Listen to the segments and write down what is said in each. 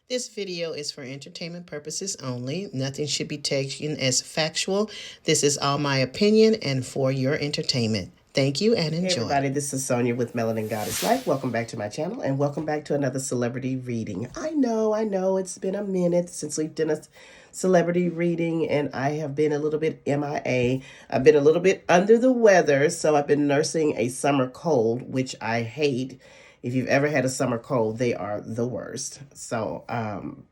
This video is for entertainment purposes only. Nothing should be taken as factual. This is all my opinion and for your entertainment. Thank you and enjoy. Hey everybody, this is Sonia with Melanin Goddess Life. Welcome back to my channel and welcome back to another celebrity reading. I know, it's been a minute since we've done a celebrity reading and I have been a little bit MIA. I've been a little bit under the weather, so I've been nursing a summer cold, which I hate. If you've ever had a summer cold, they are the worst. So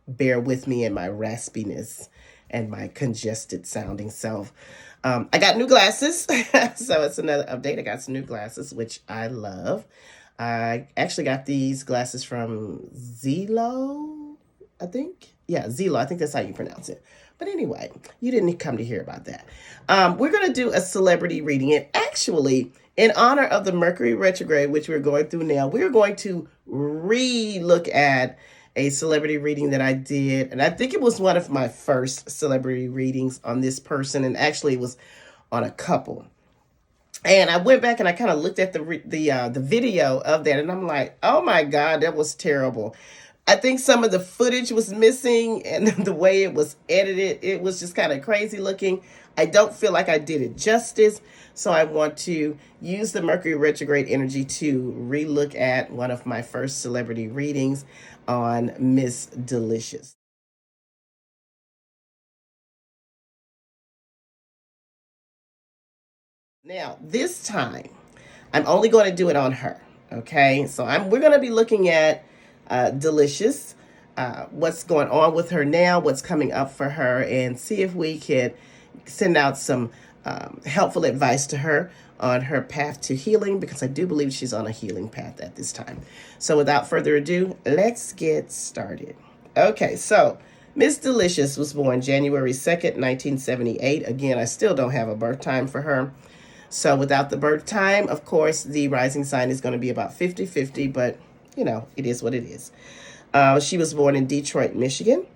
bear with me in my raspiness and my congested sounding self. I got new glasses, so it's another update. I got some new glasses, which I love. I actually got these glasses from Zelo, I think. Yeah, Zelo. I think that's how you pronounce it. But anyway, you didn't come to hear about that. We're going to do a celebrity reading. And actually, in honor of the Mercury retrograde, which we're going through now, we're going to re-look at a celebrity reading that I did. And I think it was one of my first celebrity readings on this person. And actually, it was on a couple. And I went back and I kind of looked at the video of that. And I'm like, oh, my God, that was terrible. I think some of the footage was missing and the way it was edited, it was just kind of crazy looking. I don't feel like I did it justice. So I want to use the Mercury retrograde energy to relook at one of my first celebrity readings on Miss Delicious. Now, this time, I'm only going to do it on her. Okay, so we're going to be looking at Delicious, what's going on with her now, what's coming up for her, and see if we can send out some helpful advice to her on her path to healing, because I do believe she's on a healing path at this time. So without further ado, let's get started. Okay, so Miss Delicious was born January 2nd, 1978. Again, I still don't have a birth time for her. So without the birth time, of course, the rising sign is going to be about 50-50, but you know, it is what it is. She was born in Detroit, Michigan.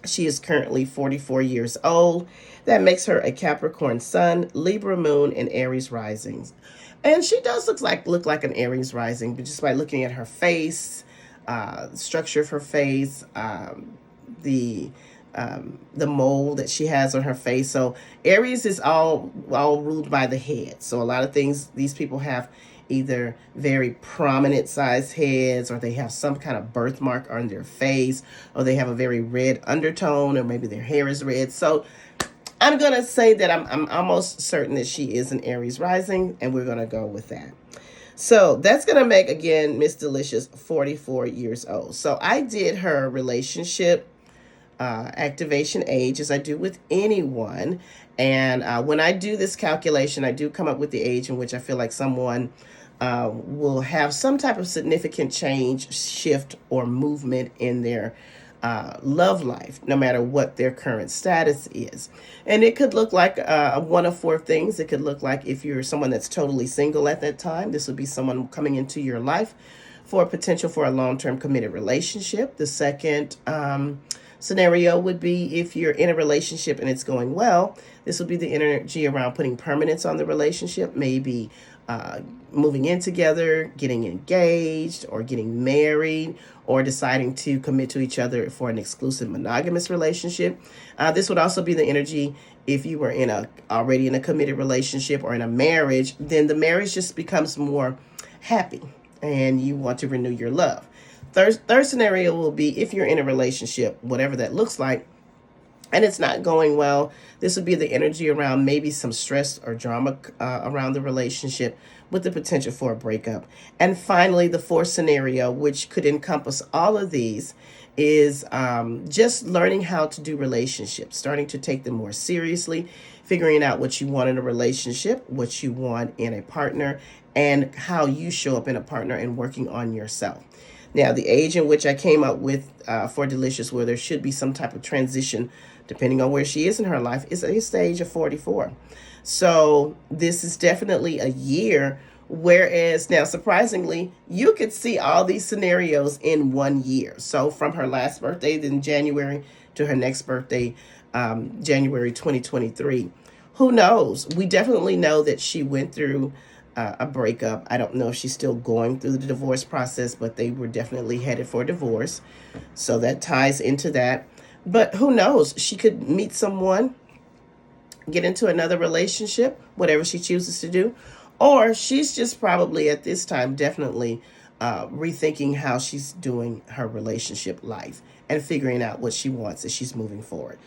She is currently 44 years old. That makes her a Capricorn sun, Libra moon, and Aries risings. And she does look like an Aries rising, but just by looking at her face, structure of her face, the mold that she has on her face. So Aries is all ruled by the head. So a lot of things, these people have either very prominent sized heads, or they have some kind of birthmark on their face, or they have a very red undertone, or maybe their hair is red. So I'm going to say that I'm almost certain that she is an Aries rising, and we're going to go with that. So that's going to make, again, Miss Delicious 44 years old. So I did her relationship activation age, as I do with anyone. And when I do this calculation, I do come up with the age in which I feel like someone will have some type of significant change, shift, or movement in their love life, no matter what their current status is. And it could look like one of four things. It could look like if you're someone that's totally single at that time, this would be someone coming into your life for potential for a long-term committed relationship. The second scenario would be if you're in a relationship and it's going well. This would be the energy around putting permanence on the relationship, maybe moving in together, getting engaged, or getting married, or deciding to commit to each other for an exclusive monogamous relationship. This would also be the energy if you were already in a committed relationship or in a marriage. Then the marriage just becomes more happy and you want to renew your love. Third scenario will be if you're in a relationship, whatever that looks like, and it's not going well. This would be the energy around maybe some stress or drama around the relationship, with the potential for a breakup. And finally, the fourth scenario, which could encompass all of these, is just learning how to do relationships, starting to take them more seriously, figuring out what you want in a relationship, what you want in a partner, and how you show up in a partner, and working on yourself. Now, the age in which I came up with for Delicious, where there should be some type of transition, depending on where she is in her life, is the age of 44. So this is definitely a year, whereas now, surprisingly, you could see all these scenarios in 1 year. So from her last birthday in January to her next birthday, January 2023. Who knows? We definitely know that she went through a breakup. I don't know if she's still going through the divorce process, but they were definitely headed for divorce. So that ties into that. But who knows? She could meet someone, get into another relationship, whatever she chooses to do. Or she's just probably at this time definitely rethinking how she's doing her relationship life and figuring out what she wants as she's moving forward.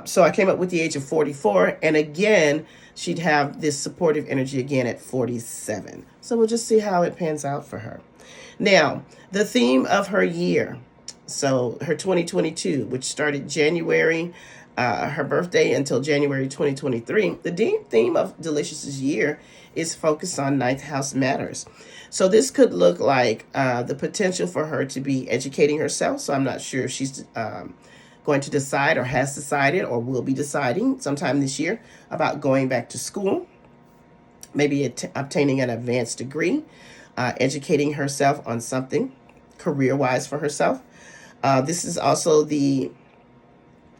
So I came up with the age of 44, and again, she'd have this supportive energy again at 47. So we'll just see how it pans out for her. Now, the theme of her year, so her 2022, which started January, her birthday until January 2023, the theme of Delicious's year is focused on ninth house matters. So this could look like the potential for her to be educating herself. So I'm not sure if she's going to decide or has decided or will be deciding sometime this year about going back to school, maybe obtaining an advanced degree, educating herself on something career-wise for herself. This is also the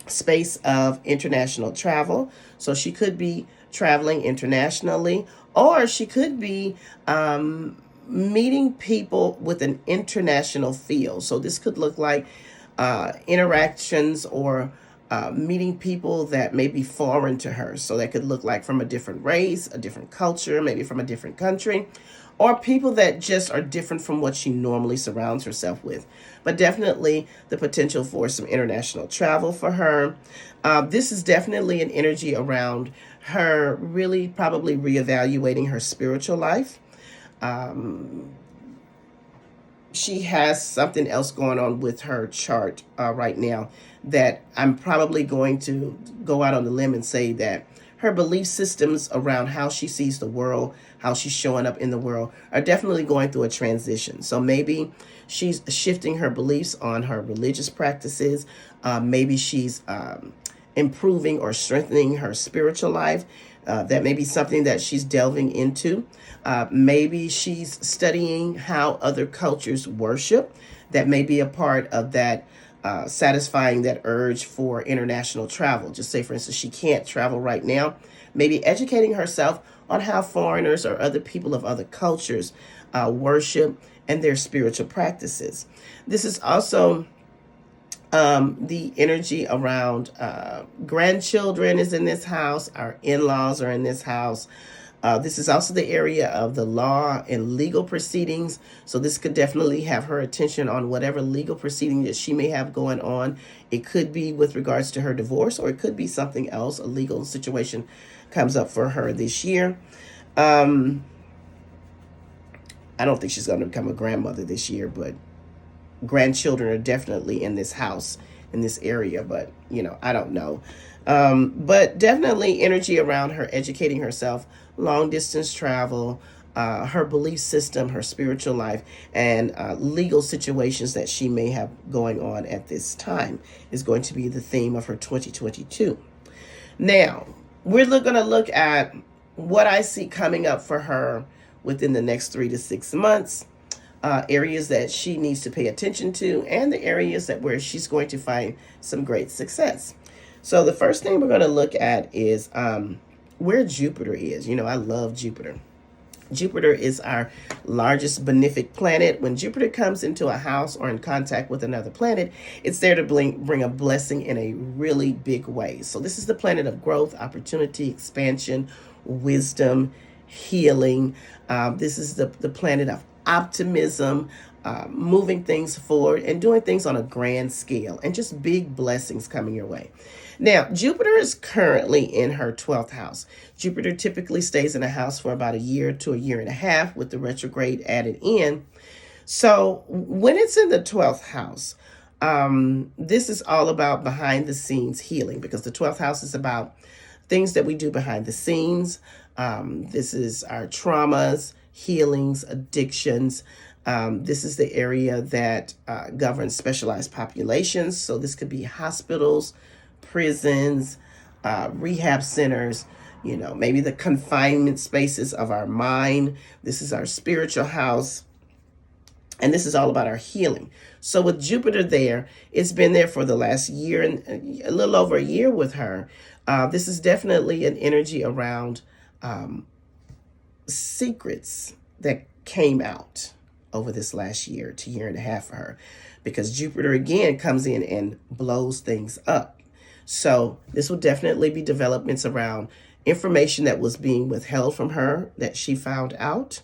space of international travel. So she could be traveling internationally, or she could be meeting people with an international feel. So this could look like interactions or meeting people that may be foreign to her. So that could look like from a different race, a different culture, maybe from a different country, or people that just are different from what she normally surrounds herself with. But definitely the potential for some international travel for her. This is definitely an energy around her really probably reevaluating her spiritual life. She has something else going on with her chart right now that I'm probably going to go out on the limb and say that her belief systems around how she sees the world, how she's showing up in the world, are definitely going through a transition. So maybe she's shifting her beliefs on her religious practices. Maybe she's improving or strengthening her spiritual life. That may be something that she's delving into. Maybe she's studying how other cultures worship. That may be a part of that satisfying that urge for international travel. Just say, for instance, she can't travel right now. Maybe educating herself on how foreigners or other people of other cultures worship and their spiritual practices. This is also the energy around grandchildren is in this house. Our in-laws are in this house. This is also the area of the law and legal proceedings. So this could definitely have her attention on whatever legal proceeding that she may have going on. It could be with regards to her divorce, or it could be something else. A legal situation comes up for her this year. I don't think she's going to become a grandmother this year, but grandchildren are definitely in this house, in this area, but I don't know. But definitely energy around her educating herself, long distance travel, her belief system, her spiritual life, and legal situations that she may have going on at this time is going to be the theme of her 2022. Now, we're going to look at what I see coming up for her within the next 3 to 6 months. Areas that she needs to pay attention to, and the areas where she's going to find some great success. So the first thing we're going to look at is where Jupiter is. I love Jupiter. Jupiter is our largest benefic planet. When Jupiter comes into a house or in contact with another planet, it's there to bring a blessing in a really big way. So this is the planet of growth, opportunity, expansion, wisdom, healing. This is the planet of optimism, moving things forward and doing things on a grand scale, and just big blessings coming your way. Now, Jupiter is currently in her 12th house. Jupiter typically stays in a house for about a year to a year and a half with the retrograde added in. So when it's in the 12th house, this is all about behind the scenes healing, because the 12th house is about things that we do behind the scenes. This is our traumas, healings, addictions. This is the area that governs specialized populations. So this could be hospitals, prisons, rehab centers, maybe the confinement spaces of our mind. This is our spiritual house. And this is all about our healing. So with Jupiter there, it's been there for the last year and a little over a year with her. This is definitely an energy around secrets that came out over this last year to year and a half for her, because Jupiter again comes in and blows things up. So this will definitely be developments around information that was being withheld from her that she found out.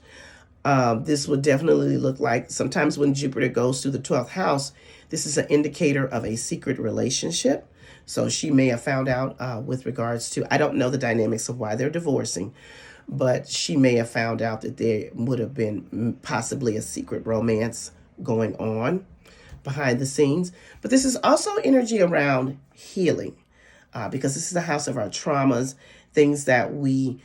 This would definitely look like sometimes when Jupiter goes through the 12th house, this is an indicator of a secret relationship. So she may have found out with regards to, I don't know the dynamics of why they're divorcing, but she may have found out that there would have been possibly a secret romance going on behind the scenes. But this is also energy around healing, because this is the house of our traumas, things that we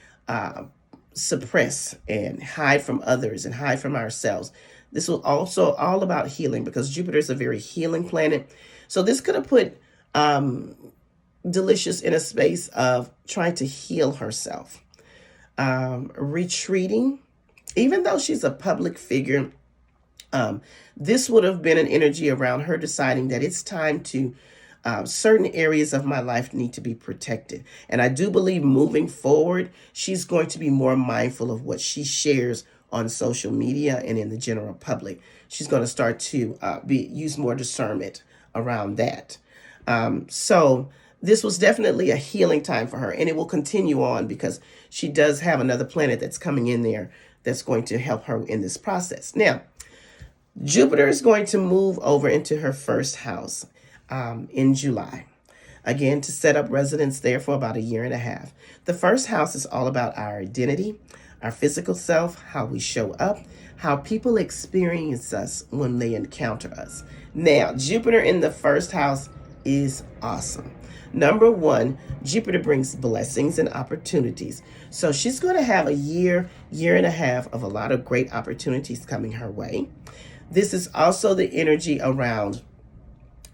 suppress and hide from others and hide from ourselves. This will also all about healing, because Jupiter is a very healing planet. So this could have put Delicious in a space of trying to heal herself, retreating, even though she's a public figure. This would have been an energy around her deciding that it's time to, certain areas of my life need to be protected. And I do believe moving forward, she's going to be more mindful of what she shares on social media and in the general public. She's going to start to use more discernment around that. So this was definitely a healing time for her, and it will continue on because she does have another planet that's coming in there that's going to help her in this process. Now, Jupiter is going to move over into her first house in July, again, to set up residence there for about a year and a half. The first house is all about our identity, our physical self, how we show up, how people experience us when they encounter us. Now, Jupiter in the first house is awesome. Number one, Jupiter brings blessings and opportunities. So she's going to have a year and a half of a lot of great opportunities coming her way. This is also the energy around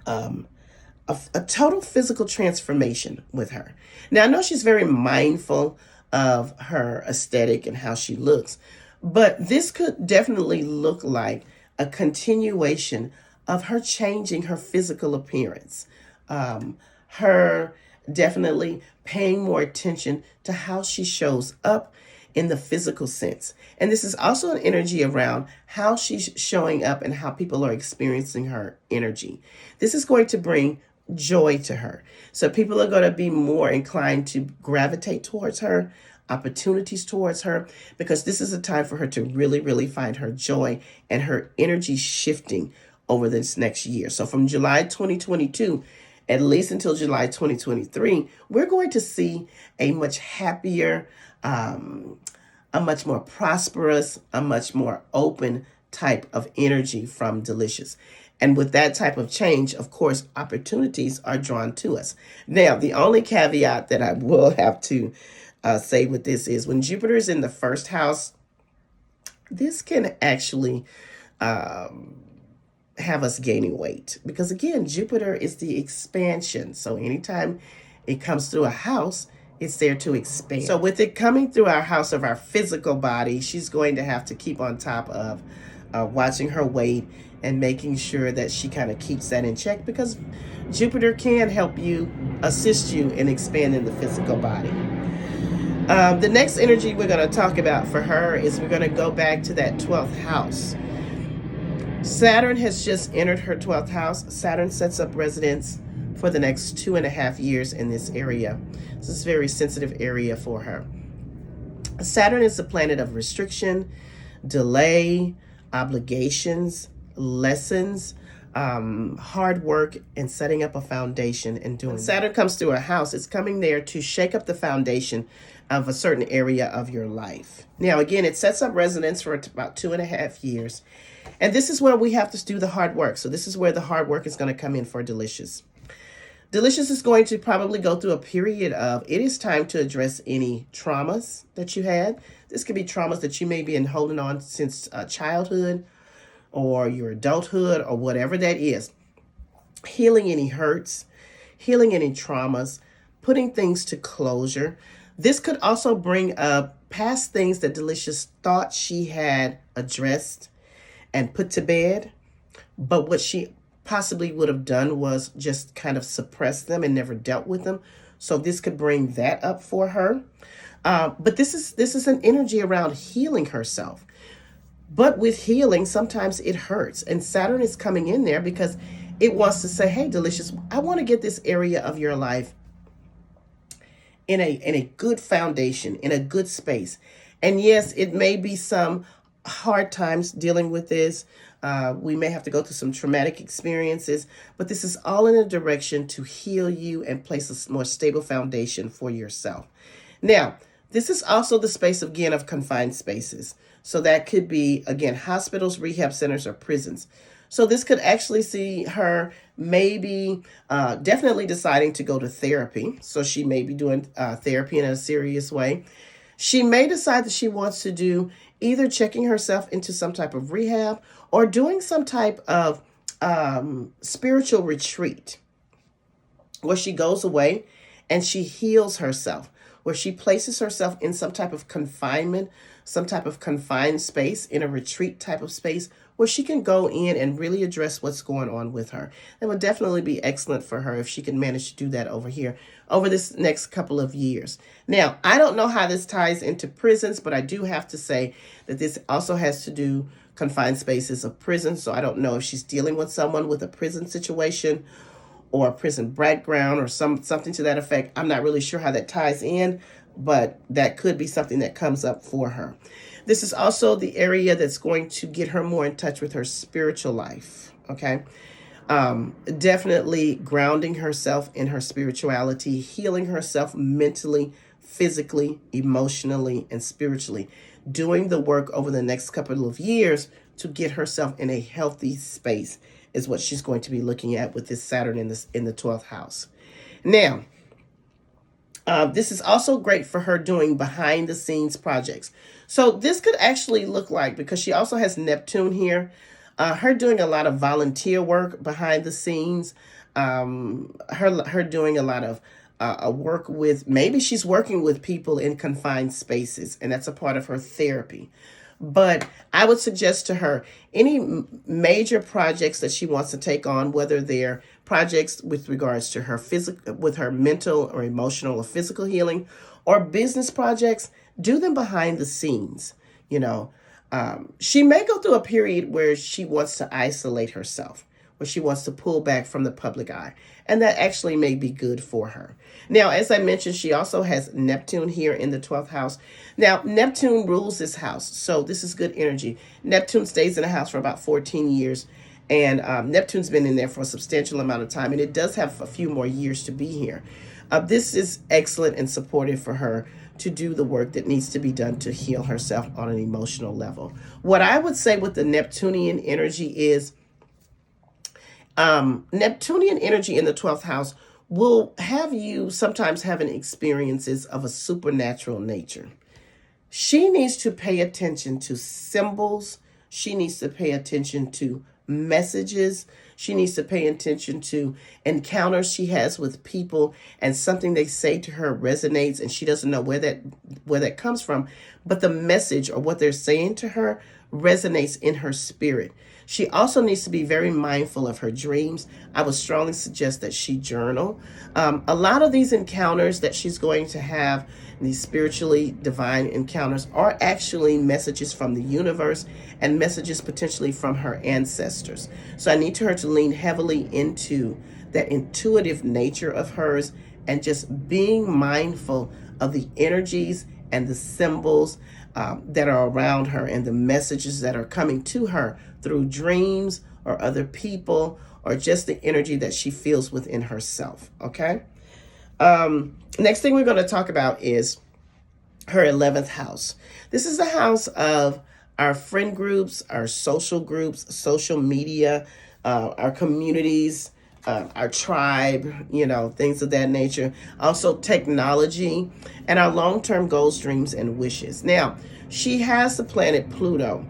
a total physical transformation with her. Now, I know she's very mindful of her aesthetic and how she looks, but this could definitely look like a continuation of her changing her physical appearance. Her definitely paying more attention to how she shows up in the physical sense. And this is also an energy around how she's showing up and how people are experiencing her energy. This is going to bring joy to her. So people are going to be more inclined to gravitate towards her, opportunities towards her, because this is a time for her to really, really find her joy and her energy shifting over this next year. So from July 2022, at least until July 2023, we're going to see a much happier, a much more prosperous, a much more open type of energy from Delicious. And with that type of change, of course, opportunities are drawn to us. Now, the only caveat that I will have to say with this is when Jupiter is in the first house, this can actually have us gaining weight, because again, Jupiter is the expansion. So anytime it comes through a house, it's there to expand. So with it coming through our house of our physical body, she's going to have to keep on top of watching her weight and making sure that she kind of keeps that in check, because Jupiter can help you, assist you in expanding the physical body. The next energy we're going to talk about for her is we're going to go back to that 12th house. Saturn has just entered her 12th house. Saturn sets up residence for the next 2.5 years in this area. This is a very sensitive area for her. Saturn is a planet of restriction, delay, obligations, lessons, hard work, and setting up a foundation and doing. When Saturn comes through a house, it's coming there to shake up the foundation of a certain area of your life. Now, again, it sets up residence for about 2.5 years. And this is where we have to do the hard work. So this is where the hard work is going to come in for Delicious. Delicious is going to probably go through a period of, it is time to address any traumas that you had. This could be traumas that you may be holding on since childhood or your adulthood or whatever that is. Healing any hurts, healing any traumas, putting things to closure. This could also bring up past things that Delicious thought she had addressed and put to bed, but what she possibly would have done was just kind of suppress them and never dealt with them. So this could bring that up for her. But this is an energy around healing herself. But with healing, sometimes it hurts. And Saturn is coming in there because it wants to say, hey, Delicious, I want to get this area of your life in a good foundation, in a good space. And yes, it may be some hard times dealing with this. We may have to go through some traumatic experiences, but this is all in a direction to heal you and place a more stable foundation for yourself. Now, this is also the space, again, of confined spaces. So that could be, again, hospitals, rehab centers, or prisons. So this could actually see her maybe definitely deciding to go to therapy. So she may be doing therapy in a serious way. She may decide that she wants to do either checking herself into some type of rehab or doing some type of spiritual retreat where she goes away and she heals herself, where she places herself in some type of confinement, some type of confined space, in a retreat type of space where she can go in and really address what's going on with her. That would definitely be excellent for her if she can manage to do that over here, over this next couple of years. Now, I don't know how this ties into prisons, but I do have to say that this also has to do confined spaces of prison. So I don't know if she's dealing with someone with a prison situation or a prison background or something to that effect. I'm not really sure how that ties in, but that could be something that comes up for her. This is also the area that's going to get her more in touch with her spiritual life, okay? Definitely grounding herself in her spirituality, healing herself mentally, physically, emotionally, and spiritually. Doing the work over the next couple of years to get herself in a healthy space is what she's going to be looking at with this Saturn in the 12th house. Now, this is also great for her doing behind the scenes projects. So this could actually look like, because she also has Neptune here, her doing a lot of volunteer work behind the scenes, her doing a lot of work with, maybe she's working with people in confined spaces, and that's a part of her therapy. But I would suggest to her any major projects that she wants to take on, whether they're projects with regards to her physical, with her mental or emotional or physical healing, or business projects, do them behind the scenes. You know, she may go through a period where she wants to isolate herself, where she wants to pull back from the public eye. And that actually may be good for her. Now, as I mentioned, she also has Neptune here in the 12th house. Now, Neptune rules this house, so this is good energy. Neptune stays in the house for about 14 years, and Neptune's been in there for a substantial amount of time, and it does have a few more years to be here. This is excellent and supportive for her to do the work that needs to be done to heal herself on an emotional level. What I would say with the Neptunian energy is, Neptunian energy in the 12th house will have you sometimes having experiences of a supernatural nature. She needs to pay attention to symbols. She needs to pay attention to messages. She needs to pay attention to encounters she has with people, and something they say to her resonates and she doesn't know where that comes from, but the message or what they're saying to her resonates in her spirit. She also needs to be very mindful of her dreams. I would strongly suggest that she journal. A lot of these encounters that she's going to have, these spiritually divine encounters, are actually messages from the universe and messages potentially from her ancestors. So I need her to lean heavily into that intuitive nature of hers and just being mindful of the energies and the symbols that are around her and the messages that are coming to her through dreams or other people, or just the energy that she feels within herself. Okay. Next thing we're going to talk about is her 11th house. This is the house of our friend groups, our social groups, social media, our communities, our tribe, things of that nature. Also technology and our long-term goals, dreams, and wishes. Now, she has the planet Pluto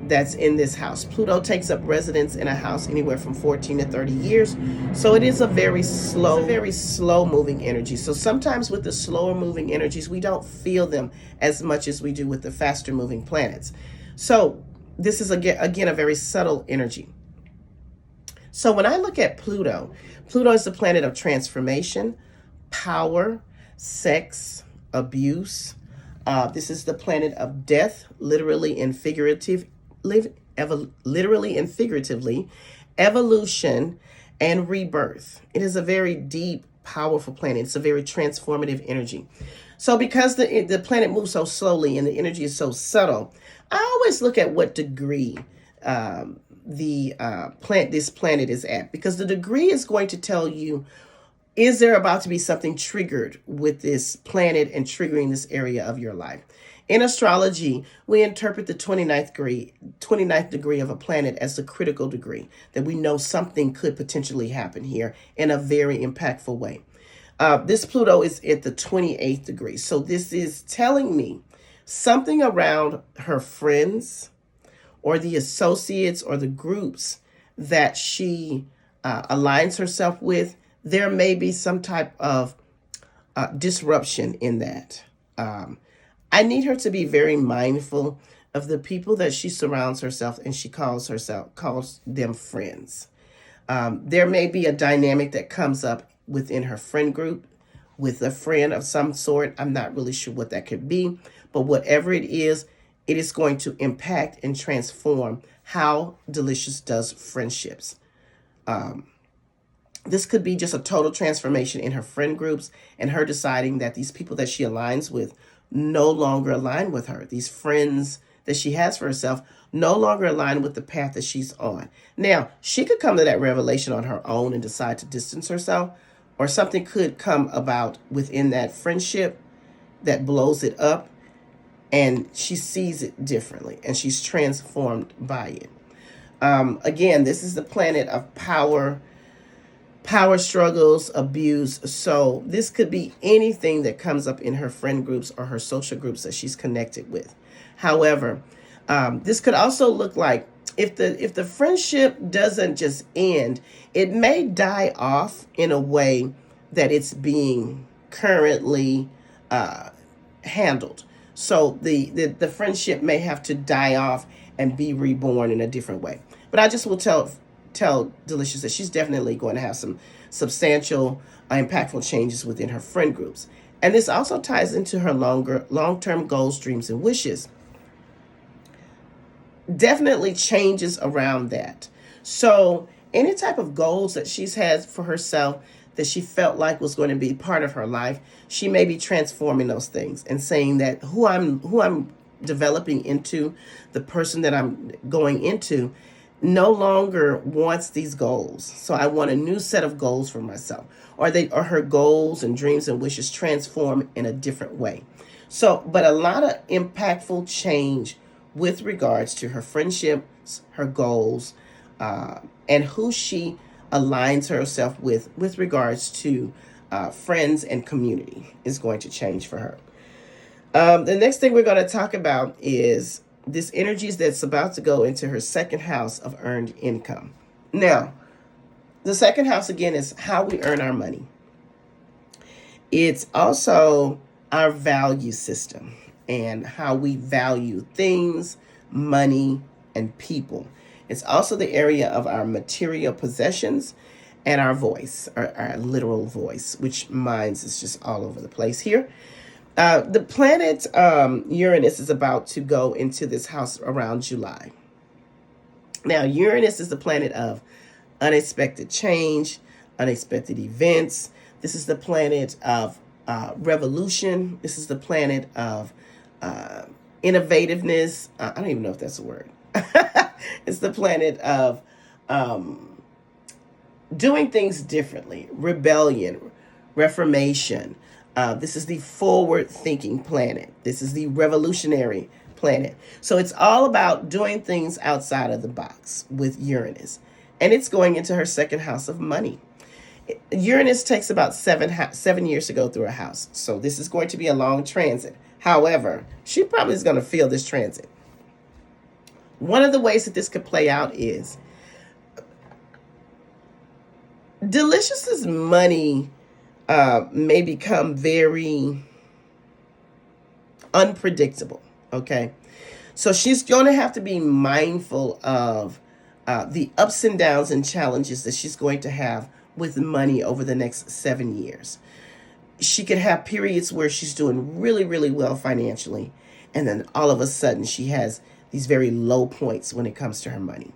that's in this house. Pluto takes up residence in a house anywhere from 14 to 30 years. So it is a very slow moving energy. So sometimes with the slower moving energies, we don't feel them as much as we do with the faster moving planets. So this is again a very subtle energy. So when I look at Pluto, Pluto is the planet of transformation, power, sex, abuse, This is the planet of death, literally and literally and figuratively, evolution, and rebirth. It is a very deep, powerful planet. It's a very transformative energy. So because the planet moves so slowly and the energy is so subtle, I always look at what degree this planet is at, because the degree is going to tell you, is there about to be something triggered with this planet and triggering this area of your life? In astrology, we interpret the 29th degree of a planet as the critical degree, that we know something could potentially happen here in a very impactful way. This Pluto is at the 28th degree. So this is telling me something around her friends or the associates or the groups that she aligns herself with. There may be some type of disruption in that. I need her to be very mindful of the people that she surrounds herself and she calls them friends. There may be a dynamic that comes up within her friend group with a friend of some sort. I'm not really sure what that could be, but whatever it is going to impact and transform how Delicious does friendships. This could be just a total transformation in her friend groups and her deciding that these people that she aligns with no longer align with her. These friends that she has for herself no longer align with the path that she's on. Now, she could come to that revelation on her own and decide to distance herself, or something could come about within that friendship that blows it up and she sees it differently and she's transformed by it. Again, this is the planet of power struggles, abuse. So this could be anything that comes up in her friend groups or her social groups that she's connected with. However, this could also look like if the friendship doesn't just end, it may die off in a way that it's being currently handled. So the friendship may have to die off and be reborn in a different way. But I just will tell Delicious that she's definitely going to have some substantial, impactful changes within her friend groups. And this also ties into her long-term goals, dreams, and wishes. Definitely changes around that. So any type of goals that she's had for herself that she felt like was going to be part of her life, she may be transforming those things and saying that who I'm developing into, the person that I'm going into, no longer wants these goals. So I want a new set of goals for myself. Or her goals and dreams and wishes transform in a different way. So, but a lot of impactful change with regards to her friendships, her goals, and who she aligns herself with regards to friends and community is going to change for her. The next thing we're going to talk about is this energy that's about to go into her second house of earned income. Now, the second house, again, is how we earn our money. It's also our value system and how we value things, money, and people. It's also the area of our material possessions and our voice, our literal voice, which mine is just all over the place here. The planet Uranus is about to go into this house around July. Now, Uranus is the planet of unexpected change, unexpected events. This is the planet of revolution. This is the planet of innovativeness. I don't even know if that's a word. It's the planet of doing things differently, rebellion, reformation. This is the forward-thinking planet. This is the revolutionary planet. So it's all about doing things outside of the box with Uranus. And it's going into her second house of money. Uranus takes about 7 years to go through a house. So this is going to be a long transit. However, she probably is going to feel this transit. One of the ways that this could play out is Delicious's money may become very unpredictable, okay? So she's going to have to be mindful of the ups and downs and challenges that she's going to have with money over the next 7 years. she could have periods where she's doing really, really well financially. And then all of a sudden she has these very low points when it comes to her money.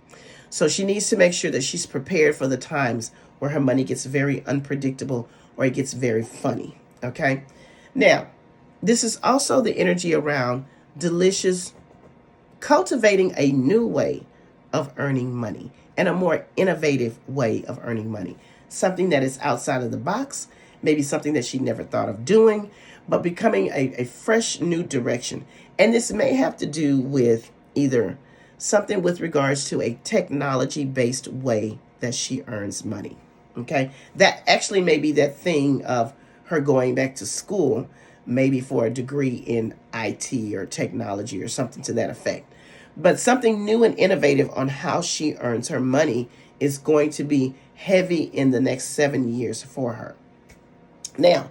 So she needs to make sure that she's prepared for the times where her money gets very unpredictable or it gets very funny. Okay. Now, this is also the energy around Delicious cultivating a new way of earning money and a more innovative way of earning money. Something that is outside of the box, maybe something that she never thought of doing, but becoming a fresh new direction. And this may have to do with either something with regards to a technology-based way that she earns money. Okay, that actually may be that thing of her going back to school, maybe for a degree in IT or technology or something to that effect. But something new and innovative on how she earns her money is going to be heavy in the next 7 years for her. Now,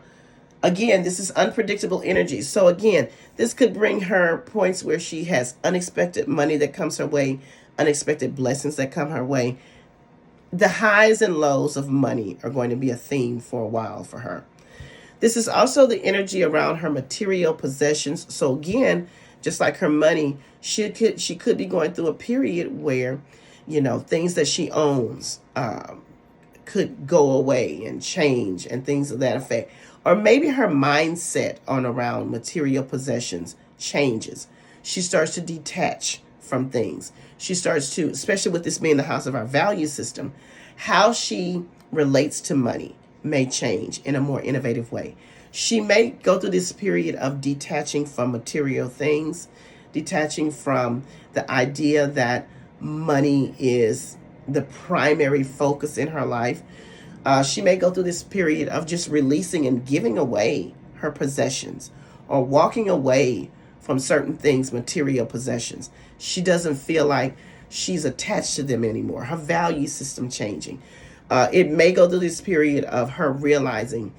again, this is unpredictable energy. So again, this could bring her points where she has unexpected money that comes her way, unexpected blessings that come her way. The highs and lows of money are going to be a theme for a while for her. This is also the energy around her material possessions. So again, just like her money, she could be going through a period where, things that she owns could go away and change and things of that effect. Or maybe her mindset on around material possessions changes. She starts to detach from things. She starts to, especially with this being the house of our value system, how she relates to money may change in a more innovative way. She may go through this period of detaching from material things, detaching from the idea that money is the primary focus in her life. She may go through this period of just releasing and giving away her possessions or walking away from certain things, material possessions. She doesn't feel like she's attached to them anymore. Her value system changing. It may go through this period of her realizing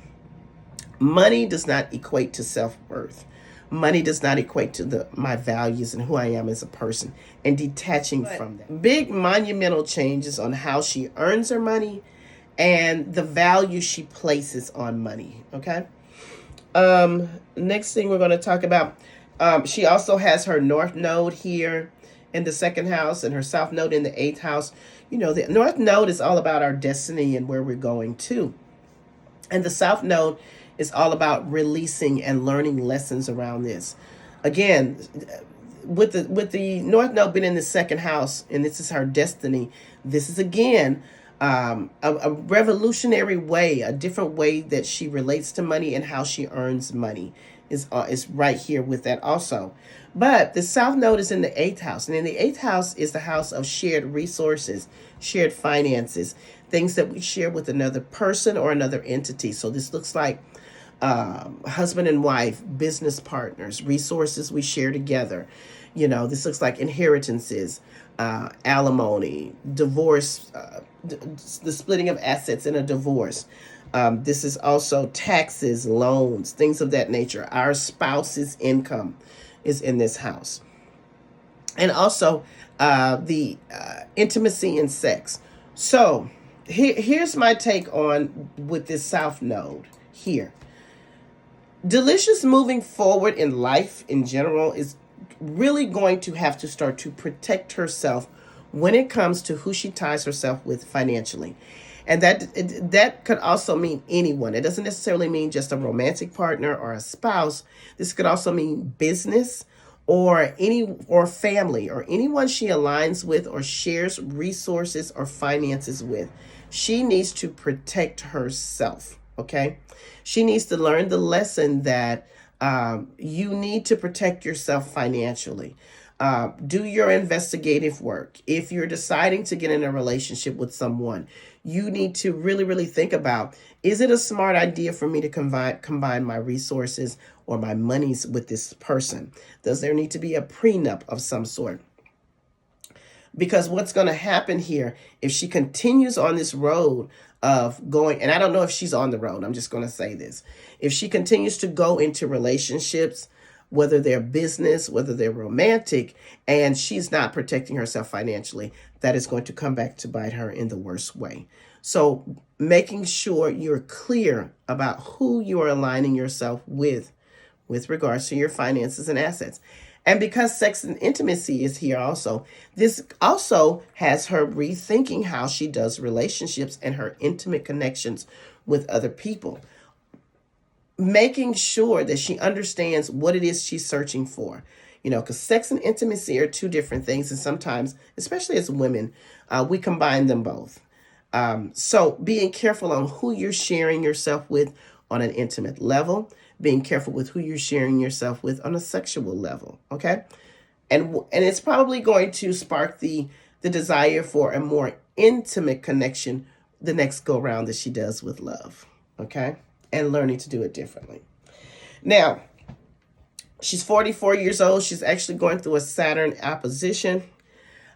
money does not equate to self-worth. Money does not equate to my values and who I am as a person, and detaching from that. Big monumental changes on how she earns her money and the value she places on money. Okay. Next thing we're going to talk about, she also has her North Node here in the second house and her South Node in the eighth house. The North Node is all about our destiny and where we're going to. And the South Node is all about releasing and learning lessons around this. Again, with the North Node being in the second house, and this is her destiny, this is again a revolutionary way, a different way that she relates to money and how she earns money is right here with that also. But the South Node is in the eighth house, and in the eighth house is the house of shared resources, shared finances, things that we share with another person or another entity. So this looks like husband and wife, business partners, resources we share together. This looks like inheritances, alimony, divorce, the splitting of assets in a divorce. This is also taxes, loans, things of that nature. Our spouse's income is in this house. And also the intimacy and sex. So here's my take on with this South Node here. Delicious moving forward in life in general is really going to have to start to protect herself when it comes to who she ties herself with financially. And that could also mean anyone. It doesn't necessarily mean just a romantic partner or a spouse. This could also mean business or family or anyone she aligns with or shares resources or finances with. She needs to protect herself. Okay. She needs to learn the lesson that you need to protect yourself financially. Do your investigative work. If you're deciding to get in a relationship with someone, you need to really, really think about, is it a smart idea for me to combine my resources or my monies with this person? Does there need to be a prenup of some sort? Because what's going to happen here, if she continues on this road of going, and I don't know if she's on the road, I'm just going to say this. If she continues to go into relationships, whether they're business, whether they're romantic, and she's not protecting herself financially, that is going to come back to bite her in the worst way. So making sure you're clear about who you are aligning yourself with regards to your finances and assets. And because sex and intimacy is here also, this also has her rethinking how she does relationships and her intimate connections with other people, making sure that she understands what it is she's searching for. Because sex and intimacy are two different things. And sometimes, especially as women, we combine them both. So being careful on who you're sharing yourself with on an intimate level, being careful with who you're sharing yourself with on a sexual level. Okay. And it's probably going to spark the desire for a more intimate connection the next go round that she does with love. Okay. And learning to do it differently. Now, she's 44 years old. She's actually going through a Saturn opposition.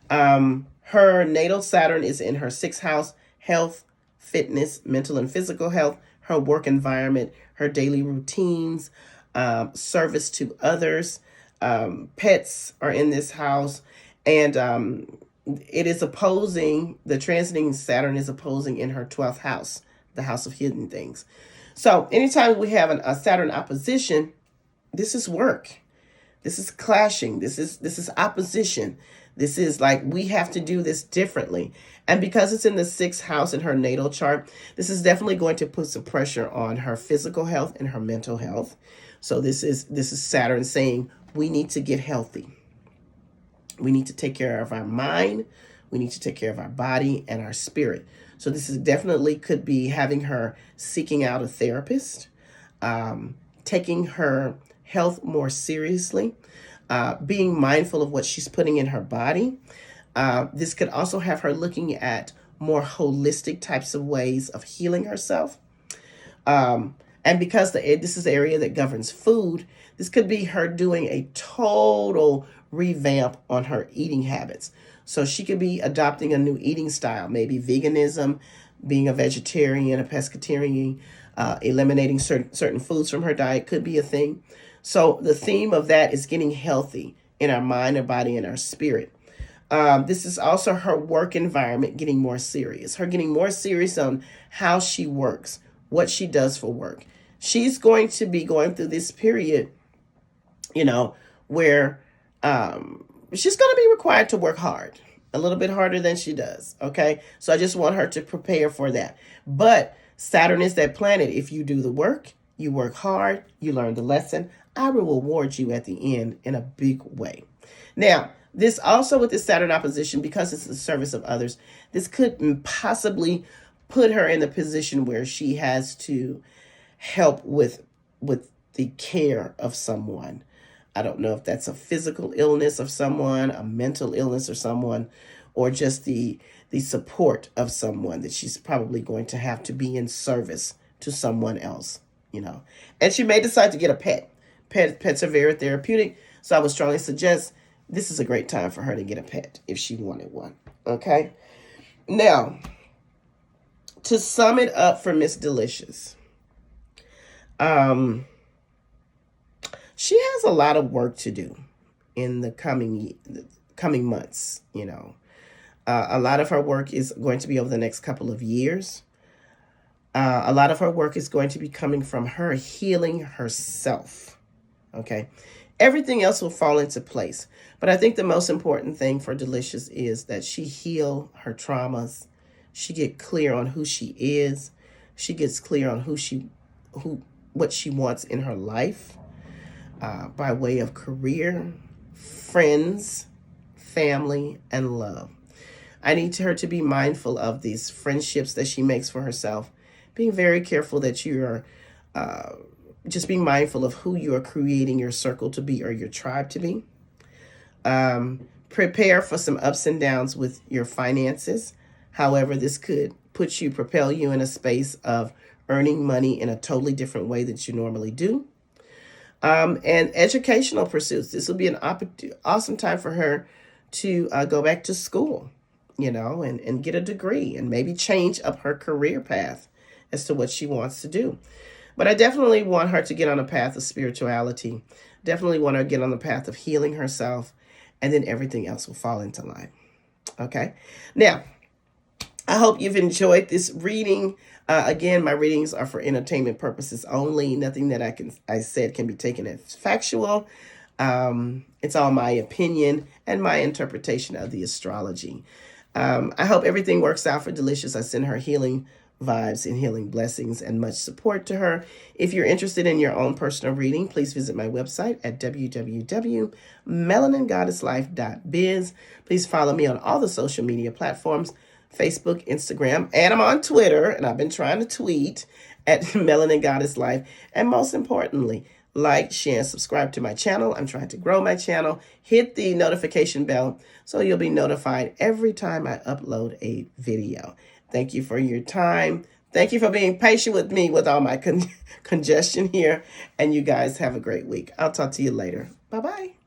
Her natal Saturn is in her 6th house: health, fitness, mental and physical health, her work environment, her daily routines, service to others. Pets are in this house. And it is opposing, the transiting Saturn is opposing in her 12th house, the house of hidden things. So anytime we have a Saturn opposition, this is work. This is clashing. This is opposition. This is like, we have to do this differently. And because it's in the 6th house in her natal chart, this is definitely going to put some pressure on her physical health and her mental health. So this is Saturn saying we need to get healthy. We need to take care of our mind. We need to take care of our body and our spirit. So this is definitely could be having her seeking out a therapist, taking her health more seriously, being mindful of what she's putting in her body. This could also have her looking at more holistic types of ways of healing herself. And because this is the area that governs food, this could be her doing a total revamp on her eating habits. So she could be adopting a new eating style, maybe veganism, being a vegetarian, a pescatarian, eliminating certain foods from her diet could be a thing. So the theme of that is getting healthy in our mind, our body, and our spirit. This is also her work environment getting more serious. Her getting more serious on how she works, what she does for work. She's going to be going through this period, where she's going to be required to work hard, a little bit harder than she does. Okay. So I just want her to prepare for that. But Saturn is that planet. If you do the work, you work hard, you learn the lesson, I will reward you at the end in a big way. Now, this also with this Saturn opposition, because it's the service of others, this could possibly put her in the position where she has to help with the care of someone. I don't know if that's a physical illness of someone, a mental illness of someone, or just the support of someone that she's probably going to have to be in service to someone else, And she may decide to get a pet. Pets are very therapeutic, so I would strongly suggest this is a great time for her to get a pet if she wanted one, okay? Now, to sum it up for Miss Delicious, she has a lot of work to do in the coming months, A lot of her work is going to be over the next couple of years. A lot of her work is going to be coming from her healing herself, okay? Everything else will fall into place. But I think the most important thing for Delicious is that she heal her traumas. She get clear on who she is. She gets clear on what she wants in her life, by way of career, friends, family, and love. I need her to be mindful of these friendships that she makes for herself, being very careful that you are just being mindful of who you are creating your circle to be or your tribe to be. Prepare for some ups and downs with your finances. However, this could propel you in a space of earning money in a totally different way that you normally do. And educational pursuits. This will be an awesome time for her to go back to school, and get a degree and maybe change up her career path as to what she wants to do. But I definitely want her to get on a path of spirituality. Definitely want her to get on the path of healing herself, and then everything else will fall into line. Okay. Now, I hope you've enjoyed this reading. Again, my readings are for entertainment purposes only. Nothing that I said can be taken as factual. It's all my opinion and my interpretation of the astrology. I hope everything works out for Delicious. I send her healing vibes and healing blessings and much support to her. If you're interested in your own personal reading, please visit my website at www.melaningoddesslife.biz. Please follow me on all the social media platforms, Facebook, Instagram, and I'm on Twitter, and I've been trying to tweet at Melanin Goddess Life. And most importantly, like, share, and subscribe to my channel. I'm trying to grow my channel. Hit the notification bell so you'll be notified every time I upload a video. Thank you for your time. Thank you for being patient with me with all my congestion here. And you guys have a great week. I'll talk to you later. Bye-bye.